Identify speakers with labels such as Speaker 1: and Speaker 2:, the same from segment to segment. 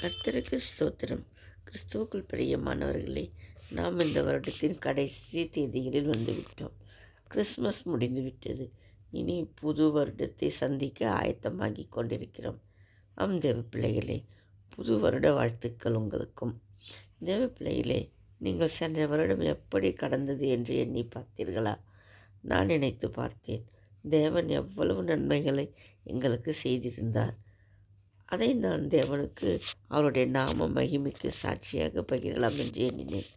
Speaker 1: கர்த்தருக்கு ஸ்தோத்திரம். கிறிஸ்துவுக்குள் பிரியமானவர்களே, நாம் இந்த வருடத்தின் கடைசி தேதிகளில் வந்துவிட்டோம். கிறிஸ்மஸ் முடிந்துவிட்டது. இனி புது வருடத்தை சந்திக்க ஆயத்தமாகி கொண்டிருக்கிறோம். தேவ பிள்ளைகளே, புது வருட வாழ்த்துக்கள் உங்களுக்கும். தேவ பிள்ளைகளே, நீங்கள் சென்ற வருடம் எப்படி கடந்தது என்று எண்ணி பார்த்தீர்களா? நான் நினைத்து பார்த்தேன். தேவன் எவ்வளவு நன்மைகளை எங்களுக்கு செய்திருந்தார். அதை நான் தேவனுக்கு அவருடைய நாம மகிமைக்கு சாட்சியாக பகிரலாம் என்று எண்ணினேன்.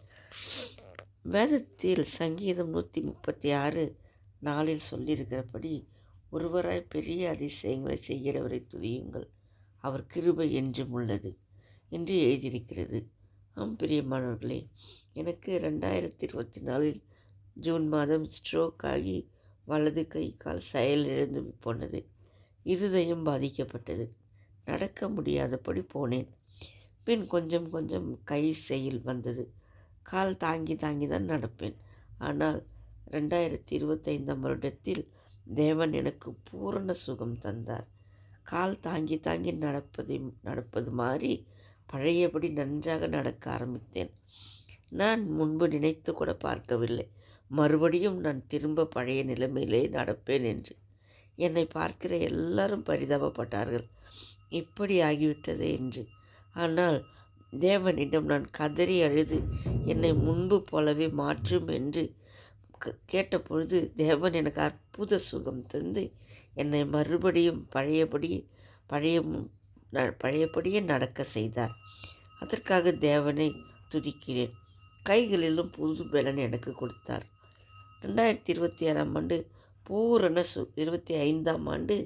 Speaker 1: வேதத்தில் சங்கீதம் 136:4 சொல்லியிருக்கிறபடி, ஒருவராய் பெரிய அதிசயங்களை செய்கிறவரை துதியுங்கள், அவர் கிருபை என்றும் உள்ளது என்று எழுதியிருக்கிறது. பிரியமானவர்களே, எனக்கு 2024 ஜூன் மாதம் ஸ்ட்ரோக் ஆகி வலது கை கால் செயலிழந்து போனது. இருதயம் பாதிக்கப்பட்டது. நடக்க முடியாதபடி போனேன். பின் கொஞ்சம் கொஞ்சம் கை செயல் வந்தது. கால் தாங்கி தான் நடப்பேன். ஆனால் 2025 வருடத்தில் தேவன் எனக்கு பூரண சுகம் தந்தார். கால் தாங்கி நடப்பது மாதிரி பழையபடி நன்றாக நடக்க ஆரம்பித்தேன். நான் முன்பு நினைத்து கூட பார்க்கவில்லை, மறுபடியும் நான் திரும்ப பழைய நிலைமையிலே நடப்பேன் என்று. என்னை பார்க்கிற எல்லாரும் பரிதாபப்பட்டார்கள், இப்படி ஆகிவிட்டதே என்று. ஆனால் தேவனிடம் நான் கதறி அழுது என்னை முன்பு போலவே மாற்றும் என்று கேட்டபொழுது, தேவன் எனக்கு அற்புத சுகம் தந்து என்னை மறுபடியும் பழையபடியே நடக்க செய்தார். அதற்காக தேவனை துதிக்கிறேன். கைகளிலும் புது பலன் எனக்கு கொடுத்தார். 2026 ஆண்டு 25 ஆண்டு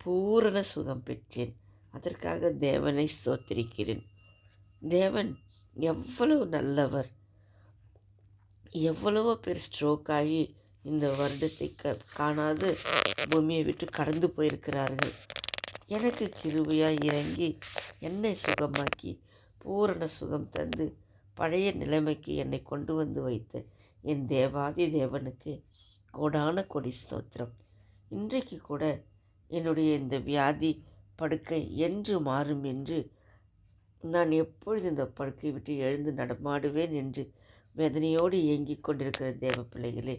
Speaker 1: பூரண சுகம் பெற்றேன். அதற்காக தேவனை ஸ்தோத்திரிக்கிறேன். தேவன் எவ்வளவு நல்லவர். எவ்வளவோ பேர் ஸ்ட்ரோக் ஆகி இந்த வருடத்தை காணாது பூமியை விட்டு கடந்து போயிருக்கிறார்கள். எனக்கு கிருபையாய் இறங்கி என்னை சுகமாக்கி பூரண சுகம் தந்து பழைய நிலைமைக்கு என்னை கொண்டு வந்து வைத்த என் தேவாதி தேவனுக்கு கோடான கொடி ஸ்தோத்திரம். இன்றைக்கு கூட என்னுடைய இந்த வியாதி படுக்கை என்று மாறும் என்று, நான் எப்பொழுது இந்த படுக்கை விட்டு எழுந்து நடமாடுவேன் என்று வேதனையோடு ஏங்கிக் கொண்டிருக்கிற தேவ பிள்ளைகளே,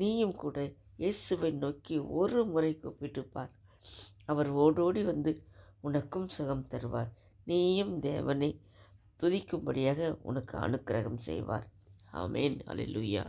Speaker 1: நீயும் கூட இயேசுவை நோக்கி ஒரு முறை கூப்பிட்டு பார். அவர் ஓடோடி வந்து உனக்கும் சுகம் தருவார். நீயும் தேவனை துதிக்கும்படியாக உனக்கு அனுக்கிரகம் செய்வார். ஆமேன். அல்லேலூயா.